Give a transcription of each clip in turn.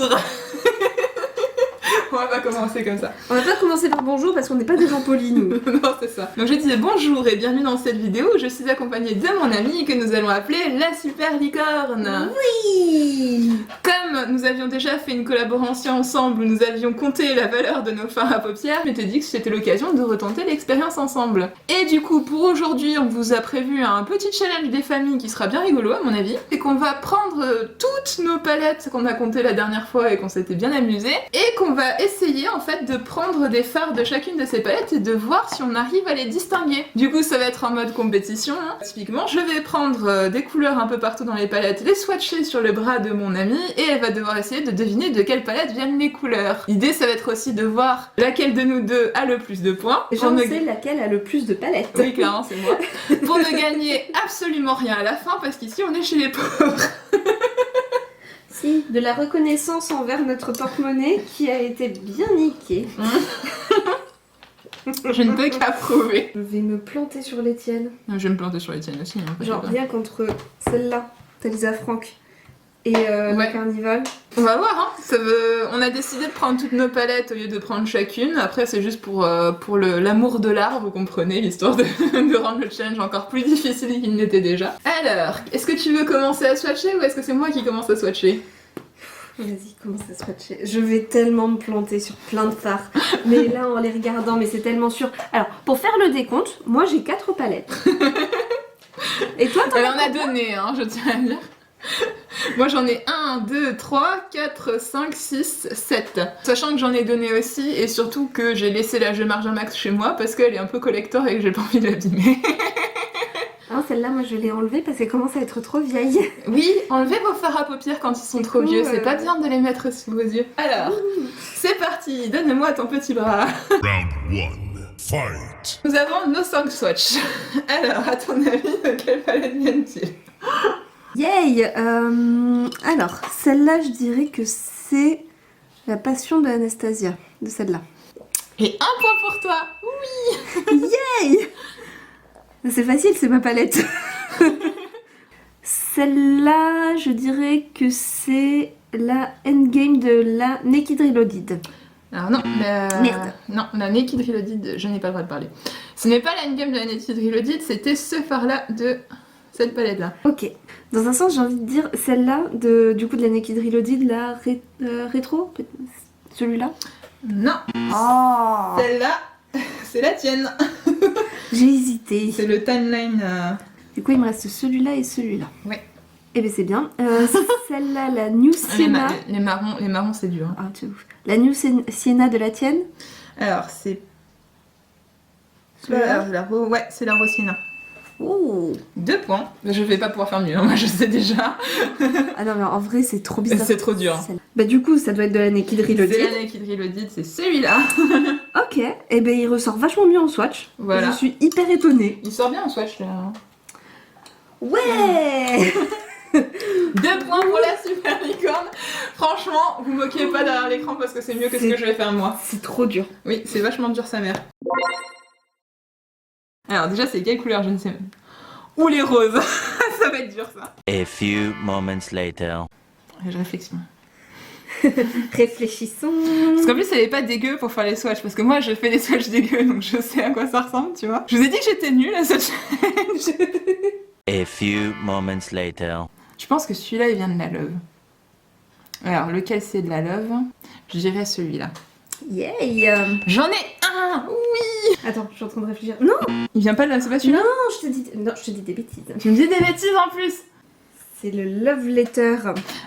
bonjour. On va pas commencer comme ça. On va pas commencer par bonjour parce qu'on n'est pas des gens polis nous. Non, c'est ça. Donc je disais bonjour et bienvenue dans cette vidéo où je suis accompagnée de mon amie que nous allons appeler la super licorne. Oui. Comme nous avions déjà fait une collaboration ensemble où nous avions compté la valeur de nos fards à paupières, je m'étais dit que c'était l'occasion de retenter l'expérience ensemble. Et du coup, pour aujourd'hui, on vous a prévu un petit challenge des familles qui sera bien rigolo à mon avis. C'est qu'on va prendre toutes nos palettes qu'on a comptées la dernière fois et qu'on s'était bien amusé, et qu'on va essayer en fait de prendre des fards de chacune de ces palettes et de voir si on arrive à les distinguer. Du coup, ça va être en mode compétition. Hein. Typiquement, je vais prendre des couleurs un peu partout dans les palettes, les swatcher sur le bras de mon amie, et elle va devoir essayer de deviner de quelle palette viennent les couleurs. L'idée, ça va être aussi de voir laquelle de nous deux a le plus de points. J'en sais laquelle a le plus de palettes. Oui, clairement, c'est moi. Pour ne gagner absolument rien à la fin, parce qu'ici, on est chez les pauvres. Si, de la reconnaissance envers notre porte-monnaie qui a été bien niquée. Je ne peux qu'approuver. Je vais me planter sur les tiennes. Je vais me planter sur les tiennes aussi. Hein, genre rien contre celle-là, Talisa Franck et la Carnival. On va voir, hein. On a décidé de prendre toutes nos palettes au lieu de prendre chacune. Après, c'est juste pour l'amour de l'art, vous comprenez, l'histoire de rendre le challenge encore plus difficile qu'il n'était déjà. Alors, est-ce que tu veux commencer à swatcher ou est-ce que c'est moi qui commence à swatcher? Vas-y, commence à swatcher. Je vais tellement me planter sur plein de fards. Mais là, en les regardant, mais c'est tellement sûr. Alors, pour faire le décompte, moi j'ai 4 palettes. Et toi, elle en a donné, hein, je tiens à dire. Moi j'en ai 1, 2, 3, 4, 5, 6, 7. Sachant que j'en ai donné aussi et surtout que j'ai laissé la Jeu Margin Max chez moi parce qu'elle est un peu collector et que j'ai pas envie de l'abîmer. Ah, celle-là, moi je l'ai enlevée parce qu'elle commence à être trop vieille. Oui, enlevez vos fards à paupières quand ils sont trop vieux, c'est pas bien de les mettre sous vos yeux. Alors, c'est parti, donne-moi ton petit bras. Round 1, fight. Nous avons nos 5 swatchs. Alors, à ton avis, de quelle palette viennent-ils? Yay. Alors, celle-là, je dirais que c'est la passion de Anastasia, de celle-là. Et un point pour toi. Oui. Yay. C'est facile, c'est ma palette. Celle-là, je dirais que c'est la endgame de la Naked Reloaded. Alors non, Merde. Non, la Naked Reloaded, je n'ai pas le droit de parler. Ce n'est pas la endgame de la Naked Reloaded, c'était ce phare-là de cette palette-là. Ok. Dans un sens, j'ai envie de dire celle-là, du coup de la Naked Reloaded, la rétro, celui-là. Non. Oh. Celle-là, c'est la tienne. J'ai hésité. C'est le timeline. Du coup, il me reste celui-là et celui-là. Oui. Eh bien, c'est bien. Celle-là, la New Sienna. Les marrons, c'est dur. Hein. Ah, tu ouf. La New Sienna de la tienne. Alors, c'est... Celui-là. Ouais, c'est la Rosina. Oh. 2 points. Je vais pas pouvoir faire mieux, hein, moi je sais déjà. Ah non, mais en vrai, c'est trop bizarre. C'est trop dur. Bah, du coup, ça doit être de la Naked Reloaded. C'est la Naked Reloaded, c'est celui-là. Ok. Eh ben, il ressort vachement mieux en swatch. Voilà. Je suis hyper étonnée. Il sort bien en swatch là. Ouais. 2 points pour la super licorne. Franchement, vous moquez pas derrière l'écran parce que c'est mieux que ce que je vais faire moi. C'est trop dur. Oui, c'est vachement dur sa mère. Alors déjà, c'est quelle couleur? Je ne sais même. Ou les roses. Ça va être dur ça. A few moments later. Je réflexion. Réfléchissons. Parce qu'en plus, elle est pas dégueu pour faire les swatchs. Parce que moi, je fais des swatchs dégueux, donc je sais à quoi ça ressemble, tu vois. Je vous ai dit que j'étais nulle à ce challenge. A few moments later. Je pense que celui-là, il vient de la Love. Alors, lequel c'est de la Love? Je dirais celui-là. Yay. J'en ai un. Oui. Attends, je suis en train de réfléchir. Non. Il vient pas de la... C'est pas celui-là? Non, je te dis des bêtises. Tu me dis des bêtises en plus. C'est le Love Letter.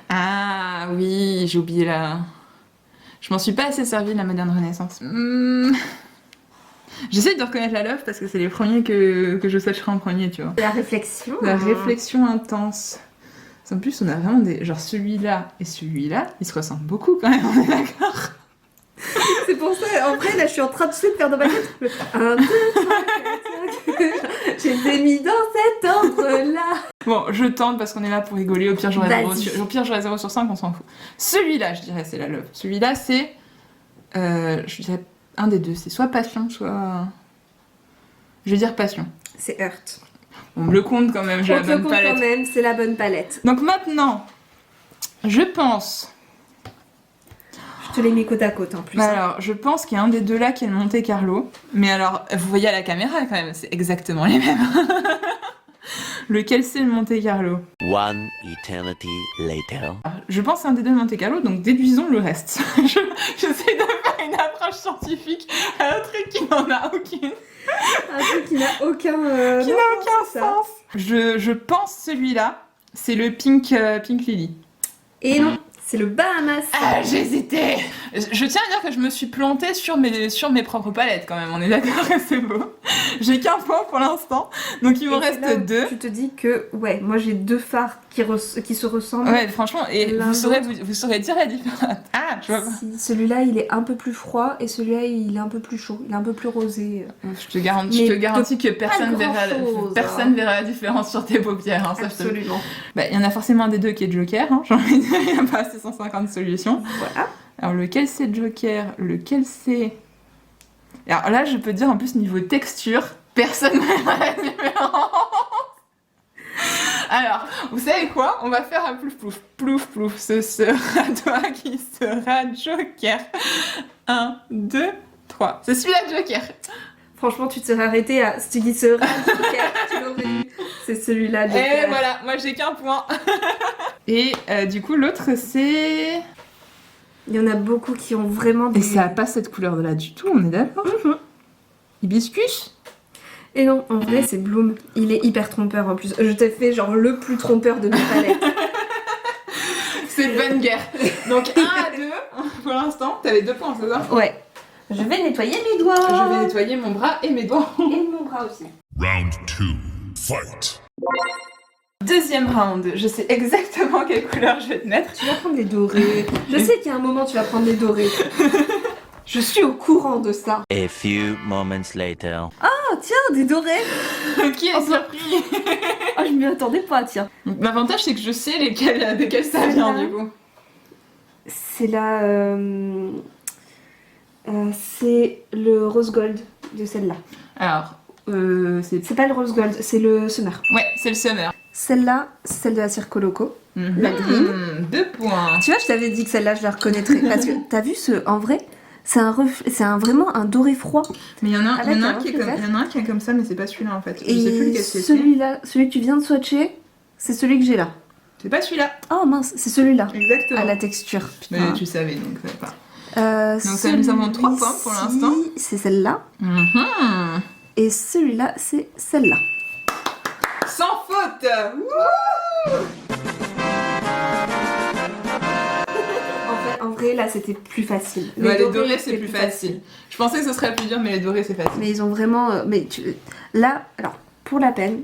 Ah oui, j'ai oublié là. Je m'en suis pas assez servi de la moderne renaissance. J'essaie de reconnaître la Love parce que c'est les premiers que je swatcherai en premier, tu vois. La réflexion. La réflexion intense. En plus, on a vraiment des... Genre celui-là et celui-là, ils se ressemblent beaucoup quand même, on est d'accord? C'est pour ça, en vrai, là, je suis en train de faire dans ma tête. 1, 2, 3, 4, 5. Je les ai mis dans cet ordre-là. Bon, je tente parce qu'on est là pour rigoler. Au pire, j'aurai Vas-y. 0 sur 5, on s'en fout. Celui-là, je dirais, c'est la Love. Celui-là, c'est... je dirais un des deux. C'est soit passion, soit... Je vais dire passion. C'est Heart. On me le compte quand même, j'ai On la te le bonne compte palette. quand même, c'est la bonne palette. Donc maintenant, je pense te l'ai mis côte à côte en plus. Bah alors, je pense qu'il y a un des deux là qui est le Monte Carlo. Mais alors, vous voyez à la caméra quand même, c'est exactement les mêmes. Lequel c'est le Monte Carlo? One eternity later. Je pense que c'est un des deux Monte Carlo, donc déduisons le reste. J'essaie de faire une approche scientifique à un truc qui n'en a aucune. Un truc qui n'a aucun, Qui n'a aucun sens. Je pense celui-là, c'est le Pink Lily. Et non, c'est le Bahamas. Ah, j'hésitais. Je tiens à dire que je me suis plantée sur mes propres palettes quand même, on est d'accord que c'est beau. J'ai qu'un point pour l'instant, donc il m'en Et c'est là reste où 2. Tu te dis que, ouais, moi j'ai 2 phares qui se ressemblent. Ouais, franchement, et L'un vous saurez dire la différence. Ah, je vois pas. Si, celui-là il est un peu plus froid et celui-là il est un peu plus chaud, il est un peu plus rosé. Je te garantis que personne grand-chose, verra la différence sur tes paupières. Hein, ça, je te le dis. Absolument. Bah, il y en a forcément un des deux qui est Joker, hein, j'ai envie de dire, il n'y a pas 650 solutions. Voilà. Alors, lequel c'est Joker? Lequel c'est... Alors là, je peux dire, en plus, niveau texture, personne ne verra la différence. Alors, vous savez quoi? On va faire un plouf plouf. Plouf plouf, ce sera toi qui sera Joker. 1, 2, 3. C'est celui-là, Joker. Franchement, tu te serais arrêté à ce qui sera Joker, tu l'aurais eu. C'est celui-là. Et voilà, moi j'ai qu'un point. Et du coup, l'autre, c'est... Il y en a beaucoup qui ont vraiment des... Et ça a pas cette couleur-là du tout, on est d'accord? Hibiscus? Et non, en vrai, c'est Bloom. Il est hyper trompeur en plus. Je t'ai fait genre le plus trompeur de mes palettes. C'est de bonne guerre. Donc 1 à 2, pour l'instant. T'avais 2 points, c'est ça? Ouais. Je vais nettoyer mes doigts. Je vais nettoyer mon bras et mes doigts. Et mon bras aussi. Round 2. Fight. Deuxième round. Je sais exactement quelle couleur je vais te mettre. Tu vas prendre les dorés. Je sais qu'il y a un moment, tu vas prendre les dorés. Je suis au courant de ça. A few moments later. Oh, tiens, des dorés. Qui est surpris? Oh, je m'y attendais pas, tiens. L'avantage, c'est que je sais desquels ça vient, du coup. C'est la... c'est le rose gold de celle-là. Alors, C'est pas le rose gold, c'est le summer. Ouais, c'est le summer. Celle-là, c'est celle de la Circo Loco. La green. 2 points. Tu vois, je t'avais dit que celle-là, je la reconnaîtrais. Parce que t'as vu en vrai, c'est vraiment un doré froid. Mais il y en a Avec un un qui est reflet comme, vert. il y en a un qui est comme ça, mais c'est pas celui-là en fait. Je sais plus Et lequel c'est. celui-là, celui que tu viens de swatcher, c'est celui que j'ai là. C'est pas celui-là. Oh mince, c'est celui-là. Exactement. À la texture. Mais Putain. tu savais donc ça va pas. Donc ça nous en 3 points pour celui-ci, l'instant. C'est celle-là. Mhm. Et celui-là, c'est celle-là. Sans faute. Wouh. En vrai, là, c'était plus facile. Ouais, les dorés c'est plus facile. Je pensais que ce serait plus dur, mais les dorés c'est facile. Mais ils ont vraiment... Là, alors, pour la peine,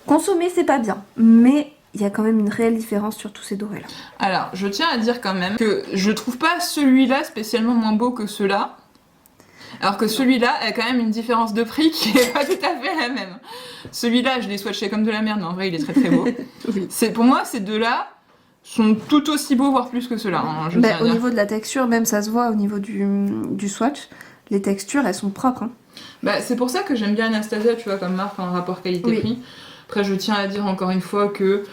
consommer, c'est pas bien. Mais il y a quand même une réelle différence sur tous ces dorés-là. Alors, je tiens à dire quand même que je trouve pas celui-là spécialement moins beau que ceux-là. Alors que celui-là a quand même une différence de prix qui est pas tout à fait la même. Celui-là, je l'ai swatché comme de la merde, mais en vrai, il est très très beau. Oui. Pour moi, ces deux-là sont tout aussi beaux, voire plus que ceux-là. Hein, je tiens à Au dire. niveau de la texture, même ça se voit au niveau du swatch, les textures, elles sont propres. Hein. Bah, c'est pour ça que j'aime bien Anastasia, tu vois, comme marque en rapport qualité-prix. Après, je tiens à dire encore une fois que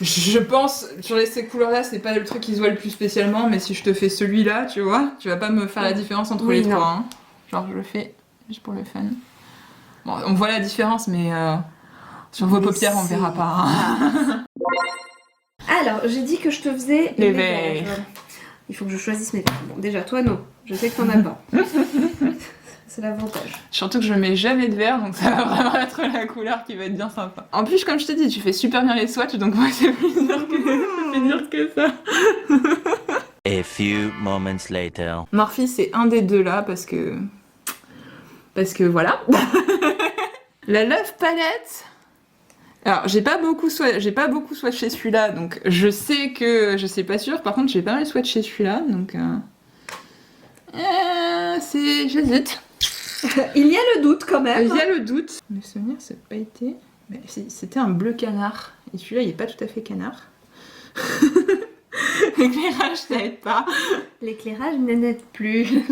je pense, sur ces couleurs-là, c'est pas le truc qui se voit le plus spécialement, mais si je te fais celui-là, tu vois, tu vas pas me faire la différence entre Oui, les non. trois. Hein. Genre, je le fais juste pour le fun. Bon, on voit la différence, mais sur vos Mais paupières, on c'est- verra pas. Hein. Alors, j'ai dit que je te faisais Les verts. verts. Il faut que je choisisse mes verts. Bon, déjà, toi, non. Je sais que t'en as pas. C'est l'avantage. Surtout que je mets jamais de vert, donc ça va vraiment être la couleur qui va être bien sympa. En plus, comme je te dis, tu fais super bien les swatchs, donc moi, c'est plus dur que ça. A few moments later. Morphe, c'est un des deux là, parce que voilà. La Love Palette. Alors, j'ai pas beaucoup swatché celui-là, donc je sais pas sûr. Par contre, j'ai pas mal swatché celui-là, donc j'hésite. Il y a le doute quand même. Il y a le doute. Mes souvenirs, c'est pas été. Mais c'était un bleu canard. Et celui-là, il est pas tout à fait canard. L'éclairage, ça aide pas. L'éclairage n'aide plus.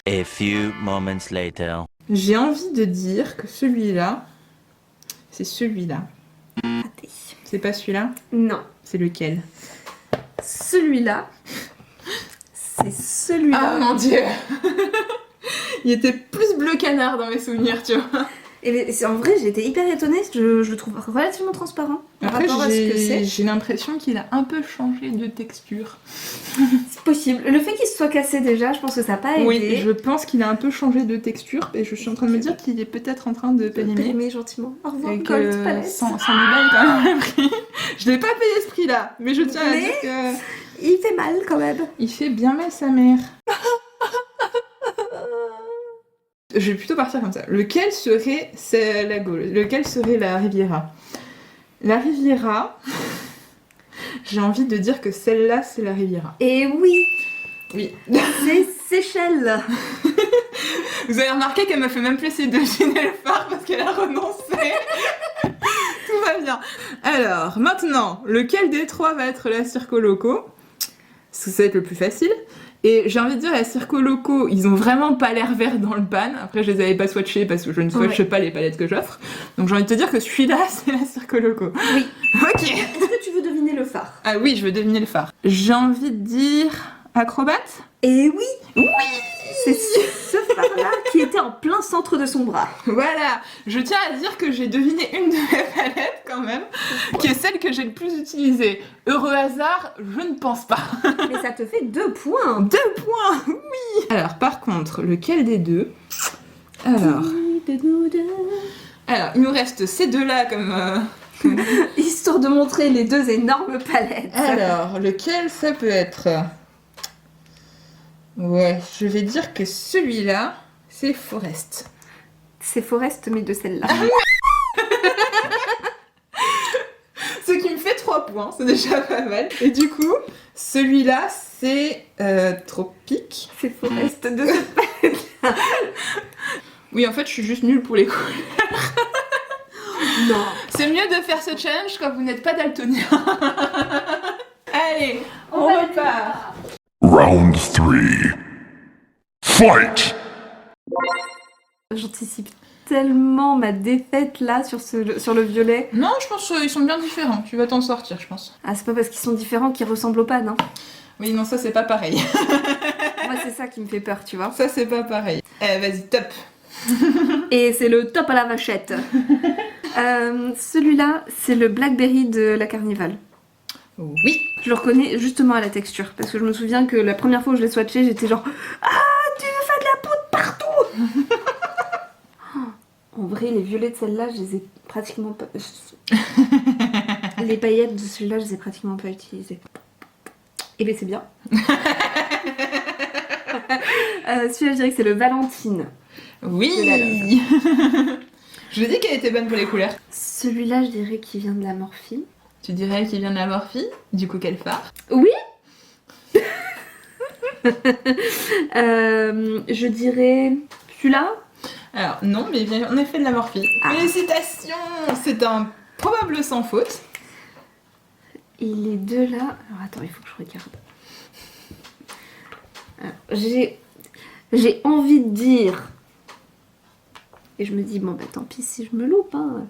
A few moments later. J'ai envie de dire que celui-là, c'est celui-là. Raté. C'est pas celui-là? Non. C'est lequel? Celui-là, c'est celui-là. Ah mon dieu. Il était plus bleu canard dans mes souvenirs, tu vois. Et en vrai, j'étais hyper étonnée, je le trouve relativement transparent par Après, rapport à ce que c'est. j'ai l'impression qu'il a un peu changé de texture. C'est possible. Le fait qu'il se soit cassé déjà, je pense que ça n'a pas aidé. Oui, je pense qu'il a un peu changé de texture et je suis en train de me dire qu'il est peut-être en train de périmer. Périmer gentiment. Au revoir, Et Gold que Palette. 100 balles quand même le prix. Je l'ai pas payé ce prix-là, mais je tiens à Mais- dire que Il fait mal quand même. il fait bien mal sa mère. Je vais plutôt partir comme ça. Lequel serait la Gaule? Lequel serait la Riviera? La Riviera, j'ai envie de dire que celle-là, c'est la Riviera. Et oui, Oui. c'est Seychelles. Vous avez remarqué qu'elle m'a fait même plus essayer de deviner le phare parce qu'elle a renoncé. Tout va bien. Alors, maintenant, lequel des trois va être la Circo Loco? Parce que ça va être le plus facile. Et j'ai envie de dire, la Circo Loco, ils ont vraiment pas l'air verts dans le pan. Après, je les avais pas swatchés parce que je ne swatche pas les palettes que j'offre. Donc j'ai envie de te dire que celui-là, c'est la Circo Loco. Oui. Ok. Est-ce que tu veux deviner le phare? Ah oui, je veux deviner le phare. J'ai envie de dire acrobate. Et oui, Oui. c'est ce phare-là qui était en plein centre de son bras. Voilà, je tiens à dire que j'ai deviné une de mes palettes quand même, qui est celle que j'ai le plus utilisée. Heureux hasard, je ne pense pas. Mais ça te fait 2 points. 2 points, oui. Alors par contre, lequel des deux? Alors, il nous reste ces deux-là comme... Histoire de montrer les 2 énormes palettes. Alors, lequel ça peut être? Ouais, je vais dire que celui-là, c'est Forest. C'est Forest, mais de celle-là. Ce qui me fait 3 points, c'est déjà pas mal. Et du coup, celui-là, c'est Tropique. C'est Forest de cette palette-là. Oui, en fait, je suis juste nulle pour les couleurs. Non. C'est mieux de faire ce challenge quand vous n'êtes pas daltonien. Allez, on va repart. Round 3. Fight! J'anticipe tellement ma défaite là sur le violet. Non, je pense qu'ils sont bien différents. Tu vas t'en sortir, je pense. Ah, c'est pas parce qu'ils sont différents qu'ils ressemblent au pan, hein. Oui, non, ça, c'est pas pareil. Moi, c'est ça qui me fait peur, tu vois. Ça, c'est pas pareil. Vas-y, top. Et c'est le top à la vachette. Celui-là, c'est le Blackberry de la Carnival. Oui. Je le reconnais justement à la texture. Parce que je me souviens que la première fois où je l'ai swatché, j'étais genre ah, tu me fais de la poudre partout. En vrai, les violets de celle-là, je les ai pratiquement pas... Les paillettes de celui-là, je les ai pratiquement pas utilisées. Et ben c'est bien. Celui-là, je dirais que c'est le Valentine. Oui. Je dis qu'elle était bonne pour les couleurs. Celui-là, je dirais qu'il vient de la morphine. Tu dirais qu'il vient de la morphine? Du coup, quel phare? Oui. Je dirais celui-là. Alors, non, mais il vient en effet de la morphine. Ah. Félicitations! C'est un probable sans faute. Et les deux là. Alors attends, il faut que je regarde. Alors, j'ai envie de dire. Et je me dis, bon bah tant pis si je me loupe. Hein.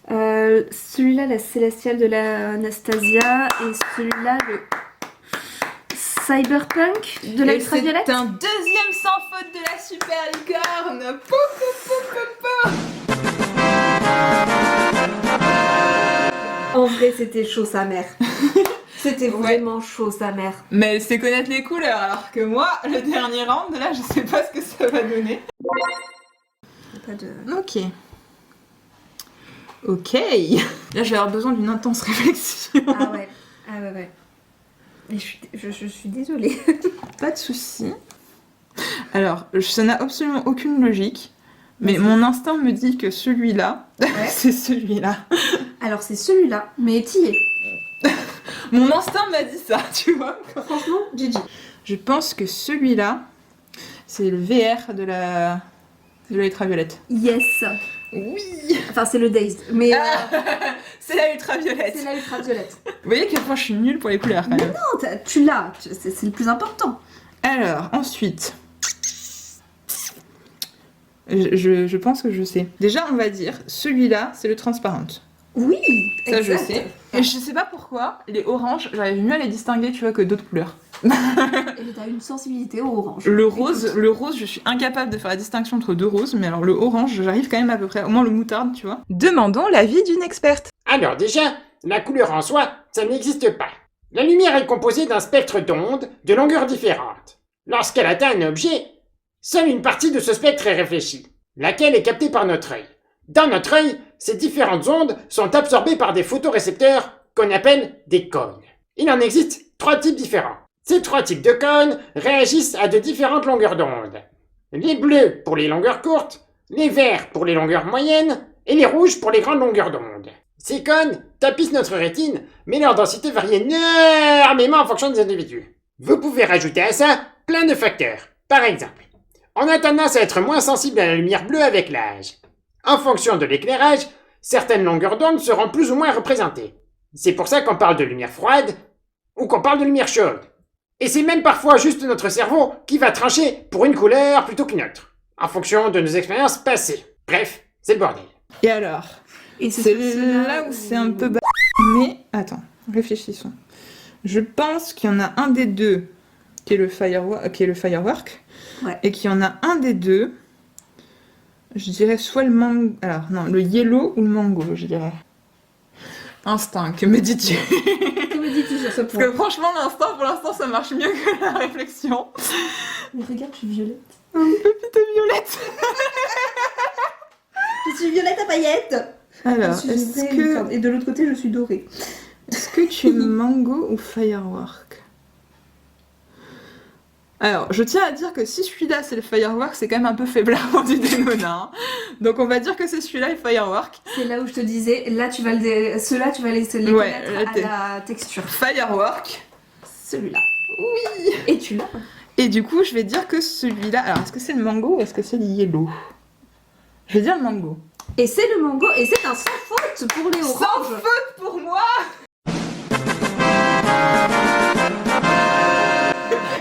Celui-là, la Célestiale de la Anastasia. Et celui-là, le Cyberpunk de la Et Ultraviolette. c'est un deuxième sans faute de la super licorne. Pou, pou, pou, pou, pou. En vrai, c'était chaud sa mère. C'était vraiment chaud sa mère. Mais elle sait connaître les couleurs, alors que moi, le dernier round, là, je sais pas ce que ça va donner. Pas de... Ok. Ok. Là, je vais avoir besoin d'une intense réflexion. Ah ouais. Et je suis désolée. Pas de soucis. Alors, ça n'a absolument aucune logique, mais mon instinct me dit que celui-là, c'est celui-là. Alors c'est celui-là, mais étillé. Mon instinct m'a dit ça, tu vois. Franchement, Gigi. Je pense que celui-là, c'est le VR de la ultraviolette. Yes. Oui. Enfin, c'est le Dazed, mais C'est la ultraviolette. c'est la ultraviolette. Vous voyez à quel point je suis nulle pour les couleurs quand même. Non, tu l'as, c'est le plus important. Alors, ensuite... Je pense que je sais. Déjà, on va dire, celui-là, c'est le transparent. Oui, Ça, exact. je sais. Et je sais pas pourquoi, les oranges, j'arrive mieux à les distinguer, tu vois, que d'autres couleurs. Et t'as une sensibilité au orange. Le rose, je suis incapable de faire la distinction entre deux roses, mais alors le orange, j'arrive quand même à peu près, au moins le moutarde, tu vois. Demandons l'avis d'une experte. Alors déjà, la couleur en soi, ça n'existe pas. La lumière est composée d'un spectre d'ondes de longueurs différentes. Lorsqu'elle atteint un objet, seule une partie de ce spectre est réfléchie, laquelle est captée par notre œil. Dans notre œil, ces différentes ondes sont absorbées par des photorécepteurs qu'on appelle des cônes. Il en existe 3 types différents. Ces 3 types de cônes réagissent à de différentes longueurs d'onde. Les bleus pour les longueurs courtes, les verts pour les longueurs moyennes, et les rouges pour les grandes longueurs d'onde. Ces cônes tapissent notre rétine, mais leur densité varie énormément en fonction des individus. Vous pouvez rajouter à ça plein de facteurs. Par exemple, on a tendance à être moins sensible à la lumière bleue avec l'âge. En fonction de l'éclairage, certaines longueurs d'onde seront plus ou moins représentées. C'est pour ça qu'on parle de lumière froide ou qu'on parle de lumière chaude. Et c'est même parfois juste notre cerveau qui va trancher pour une couleur plutôt qu'une autre, en fonction de nos expériences passées. Bref, c'est le bordel. Et alors, Et c'est là où c'est un peu bas. Mais, attends, réfléchissons. Je pense qu'il y en a un des deux qui est le firework, Ouais. et qu'il y en a un des deux, je dirais soit le mango... Alors, non, le yellow ou le mango, je dirais. Instinct, que me dis-tu? Que me dis-tu sur ce Parce point? que franchement, l'instinct, pour l'instant, ça marche mieux que la réflexion. Mais regarde, je suis violette. Pépite violette. Je suis violette à paillettes. Alors, Je suis est-ce vraie que... licorne. Et de l'autre côté, je suis dorée. Est-ce que tu es mango ou firework? Alors, je tiens à dire que si celui-là c'est le firework, c'est quand même un peu faiblarement du dénonin. Donc on va dire que c'est celui-là le firework. C'est là où je te disais, là tu vas ceux-là tu vas les Ouais, connaître à la texture. Firework. Celui-là. Oui. Et tu l'as. Et du coup, je vais dire que celui-là... Alors, est-ce que c'est le mango ou est-ce que c'est le yellow? Je vais dire le mango. Et c'est le mango, et c'est un sans faute pour les oranges. Sans faute pour moi.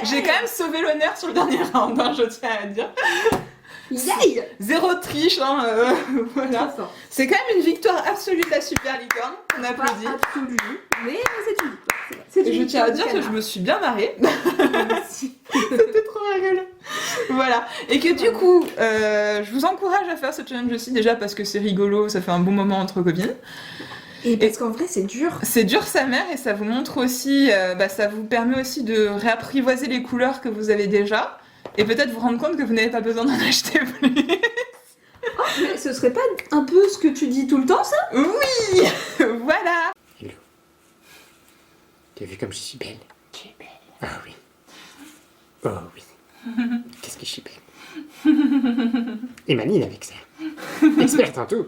J'ai quand même sauvé l'honneur sur le dernier round, hein, je tiens à dire. Yay. Zéro triche, hein, voilà. Trop fort. C'est quand même une victoire absolue de la super licorne, on Pas applaudit. absolue, mais c'est une victoire. C'est Et une je tiens à victoire dire du que je me suis bien marrée. canard. C'était trop rigolo. Voilà. Et que du coup, je vous encourage à faire ce challenge aussi, déjà parce que c'est rigolo, ça fait un bon moment entre copines. Et parce qu'en vrai, c'est dur. C'est dur sa mère et ça vous montre aussi, ça vous permet aussi de réapprivoiser les couleurs que vous avez déjà et peut-être vous rendre compte que vous n'avez pas besoin d'en acheter plus. Oh, mais ce serait pas un peu ce que tu dis tout le temps, ça? Oui. Voilà. Hello. Tu as vu comme je suis belle? Je suis belle. Ah oui. Oh oui. Qu'est-ce que je suis belle. Et Manine avec ça. Experte en tout.